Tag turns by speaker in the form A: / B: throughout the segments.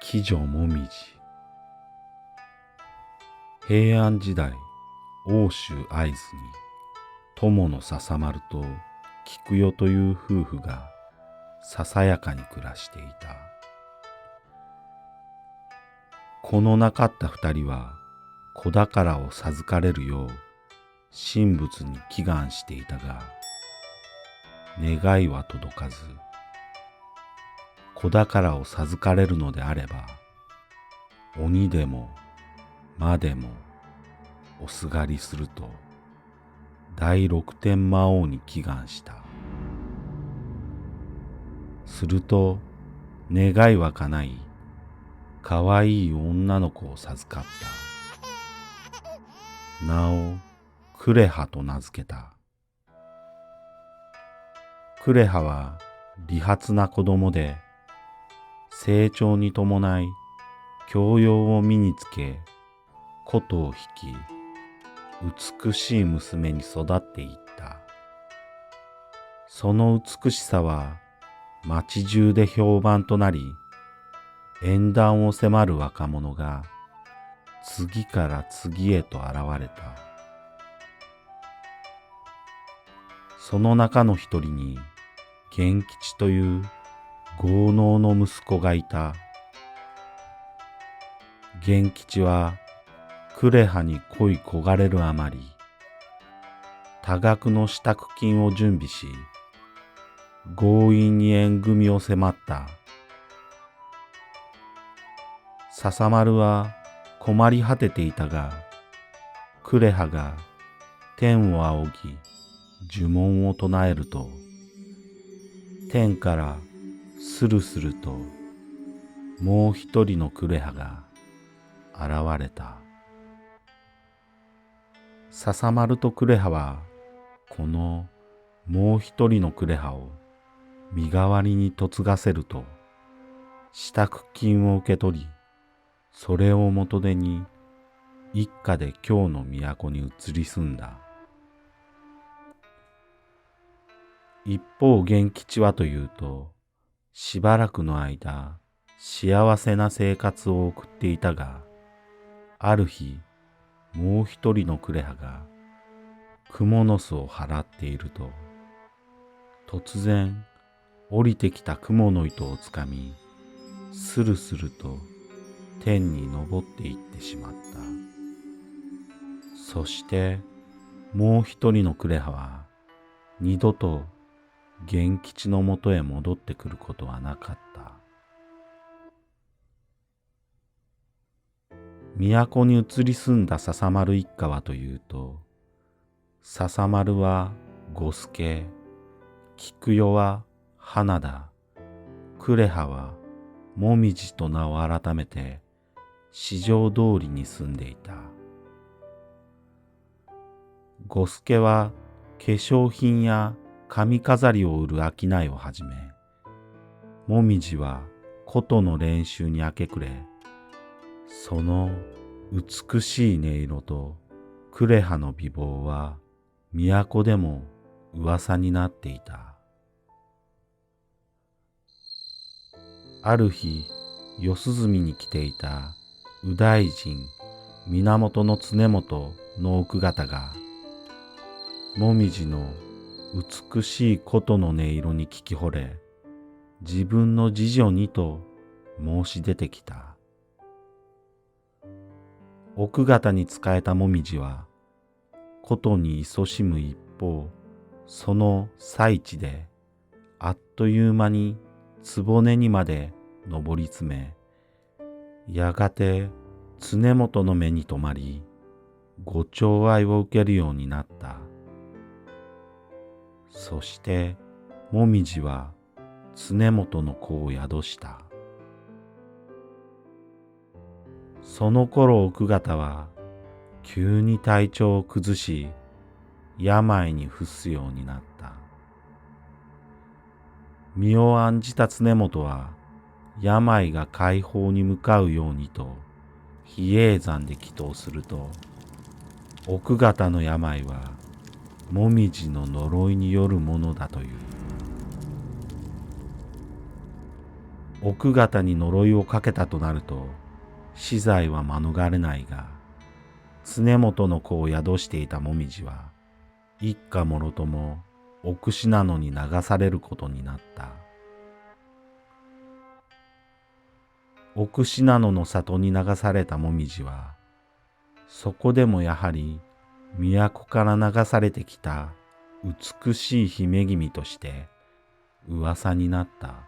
A: 鬼女もみじ。平安時代、奥州会津に友の笹丸と菊代という夫婦がささやかに暮らしていた。子のなかった二人は子宝を授かれるよう神仏に祈願していたが、願いは届かず、子宝を授かれるのであれば、鬼でも魔でもおすがりすると第六天魔王に祈願した。すると願いは叶い、かわいい女の子を授かった。名をクレハと名付けた。クレハは利発な子供で、成長に伴い教養を身につけ、琴を弾き、美しい娘に育っていった。その美しさは町中で評判となり、縁談を迫る若者が次から次へと現れた。その中の一人に源吉という豪農の息子がいた。源吉はクレハに恋焦がれるあまり、多額の支度金を準備し、強引に縁組を迫った。笹丸は困り果てていたが、クレハが天を仰ぎ呪文を唱えると、天からスルスルともう一人のクレハが現れた。笹丸とクレハはこのもう一人のクレハを身代わりに嫁がせると、支度金を受け取り、それを元手に一家で京の都に移り住んだ。一方源吉はというと、しばらくの間幸せな生活を送っていたが、ある日もう一人のクレハが蜘蛛の巣を払っていると、突然降りてきた蜘蛛の糸をつかみ、スルスルと天に昇っていってしまった。そしてもう一人のクレハは二度と源吉のもとへ戻ってくることはなかった。都に移り住んだ笹丸一家はというと、笹丸は五助、菊代は花田、クレハはもみじと名を改めて四条通りに住んでいた。五助は化粧品や髪飾りを売る商いを始め、もみじは琴の練習に明け暮れ、その美しい音色とクレハの美貌は都でも噂になっていた。ある日、四涼に来ていた右大臣源経元の奥方が、もみじの美しい琴の音色に聞き惚れ、自分の次女にと申し出てきた。奥方に仕えたもみじは、琴に勤しむ一方、その最地で、あっという間に局にまで上り詰め、やがて経元の目に留まり、ご寵愛を受けるようになった。そしてもみじは経元の子を宿した。その頃奥方は急に体調を崩し、病に伏すようになった。身を案じた経元は病が快方に向かうようにと比叡山で祈祷すると、奥方の病はもみじの呪いによるものだという。奥方に呪いをかけたとなると死罪は免れないが、常本の子を宿していたもみじは一家もろとも奥信濃に流されることになった。奥信濃の里に流されたもみじは、そこでもやはり都から流されてきた美しい姫君として噂になった。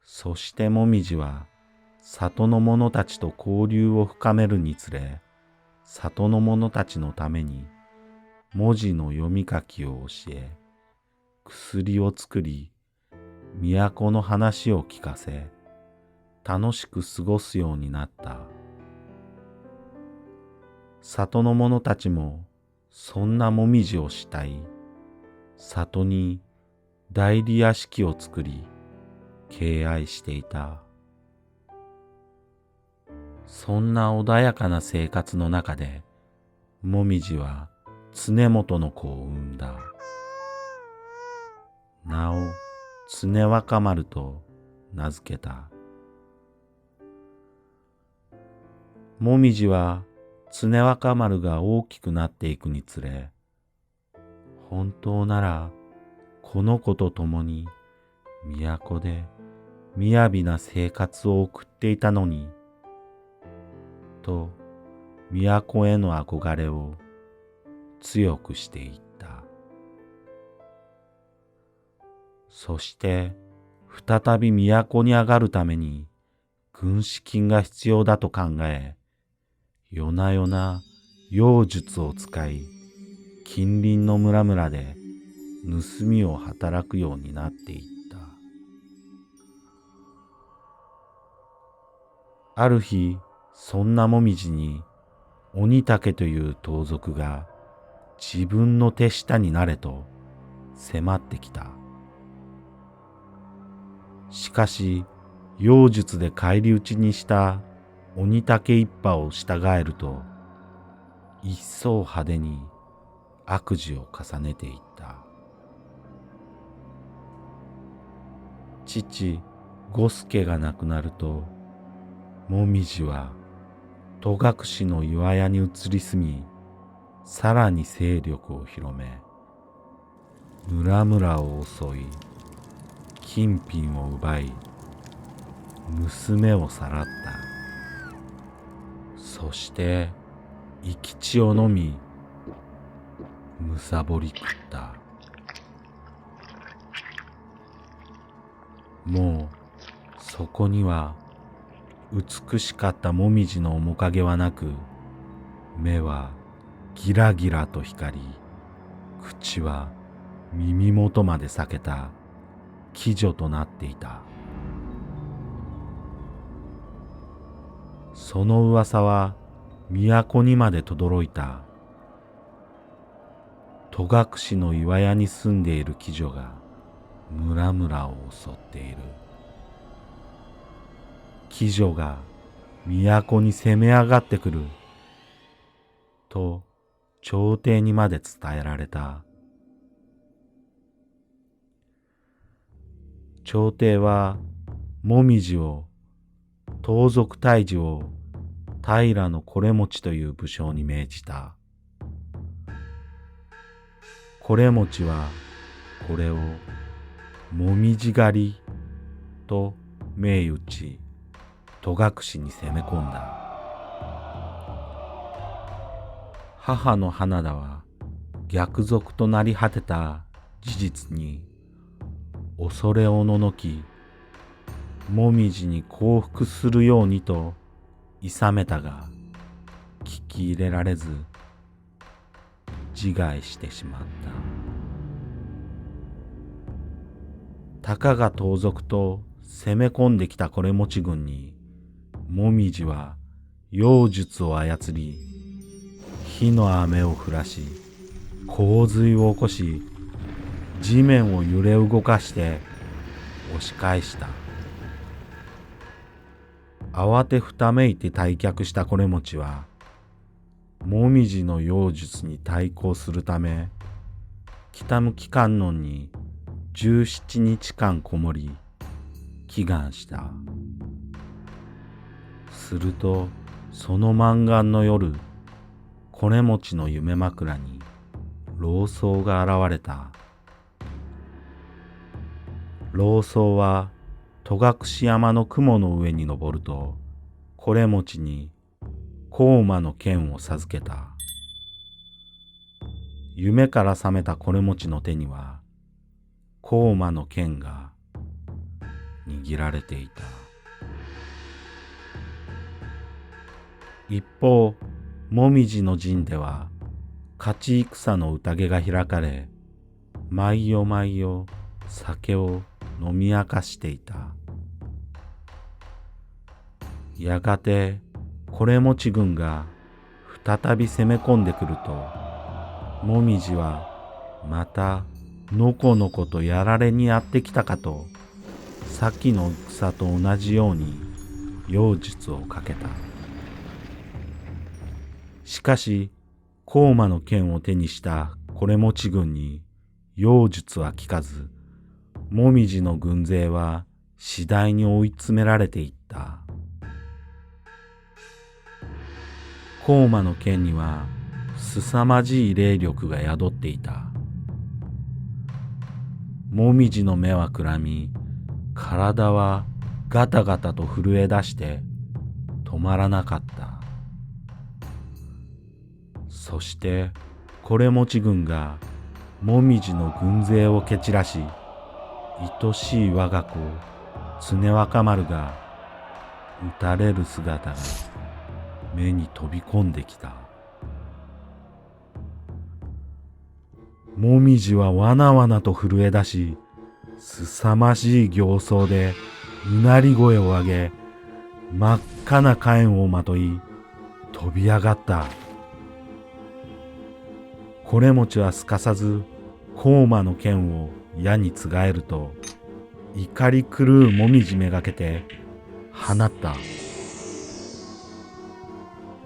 A: そしてもみじは里の者たちと交流を深めるにつれ、里の者たちのために文字の読み書きを教え、薬を作り、都の話を聞かせ、楽しく過ごすようになった。里の者たちもそんなもみじを慕い、里に大理屋敷を作り、敬愛していた。そんな穏やかな生活の中で、もみじは常本の子を産んだ。名を常若丸と名付けた。もみじは常若丸が大きくなっていくにつれ、本当ならこの子と共に都で雅な生活を送っていたのに、と都への憧れを強くしていった。そして再び都に上がるために軍資金が必要だと考え、夜な夜な妖術を使い、近隣の村々で盗みを働くようになっていった。ある日、そんなもみじに鬼竹という盗賊が自分の手下になれと迫ってきた。しかし妖術で返り討ちにした鬼竹一派を従えると、一層派手に悪事を重ねていった。父五助が亡くなると、もみじは戸隠の岩屋に移り住み、さらに勢力を広め、村々を襲い、金品を奪い、娘をさらった。そして生き血を飲み、むさぼり食った。もうそこには美しかったもみじの面影はなく、目はギラギラと光り、口は耳元まで裂けた鬼女となっていた。その噂は都にまで轟いた。戸隠の岩屋に住んでいる鬼女が村々を襲っている。鬼女が都に攻め上がってくると朝廷にまで伝えられた。朝廷はもみじを盗賊退治を平惟持という武将に命じた。惟持はこれをもみじ狩りと銘打ち、戸隠に攻め込んだ。母の花田は逆賊となり果てた事実に恐れおののき、もみじに降伏するようにと諌めたが、聞き入れられず自害してしまった。たかが盗賊と攻め込んできた惟持軍に、もみじは妖術を操り、火の雨を降らし、洪水を起こし、地面を揺れ動かして押し返した。慌てふためいて退却した惟持は、もみじの妖術に対抗するため、北向観音に17日間こもり祈願した。するとその満願の夜、これもちの夢枕に老僧が現れた。老僧は戸隠山の雲の上に登ると、これもちに高馬の剣を授けた。夢から覚めたこれもちの手には高馬の剣が握られていた。一方、もみじの陣では勝ち戦の宴が開かれ、毎夜毎夜酒を飲み明かしていた。やがてこれもち軍が再び攻め込んでくると、もみじはまたのこのことやられにやってきたかと、先の戦と同じように妖術をかけた。しかし高馬の剣を手にしたこれもち軍に妖術は効かず、もみじの軍勢は次第に追い詰められていった。高馬の剣には凄まじい霊力が宿っていた。もみじの目はくらみ、体はガタガタと震え出して止まらなかった。そしてこれもち軍がもみじの軍勢を蹴散らし、愛しい我が子常若丸が撃たれる姿が目に飛び込んできた。もみじはわなわなと震え出し、凄まじい形相でうなり声を上げ、真っ赤な火炎をまとい飛び上がった。これもちはすかさず高馬の剣を矢につがえると、怒り狂うもみじめがけて放った。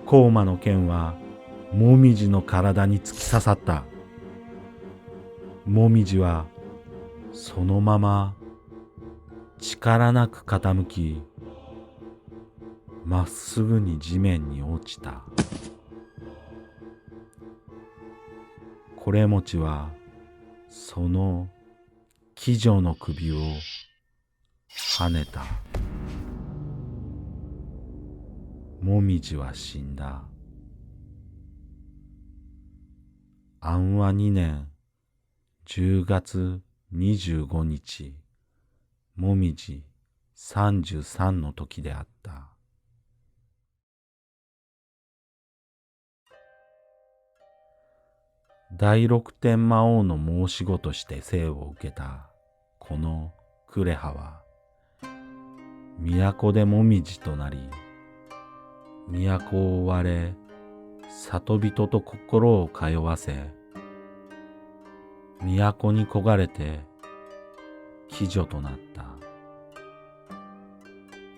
A: 高馬の剣はもみじの体に突き刺さった。もみじはそのまま力なく傾き、まっすぐに地面に落ちた。これもちはその鬼女の首をはねた。もみじは死んだ。安和2年10月25日、もみじ33の時であった。第六天魔王の申し子として生を受けたこのクレハは、都でもみじとなり、都を追われ、里人と心を通わせ、都に焦がれて鬼女となった。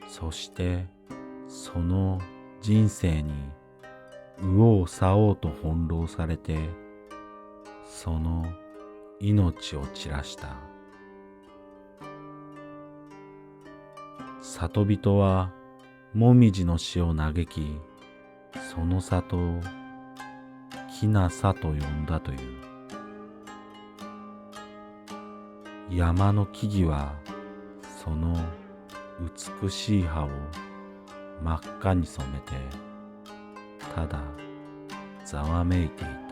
A: そしてその人生に右往左往と翻弄されて、その命を散らした。里人はもみじの死を嘆き、その里をきなさと呼んだという。山の木々はその美しい葉を真っ赤に染めて、ただざわめいていた。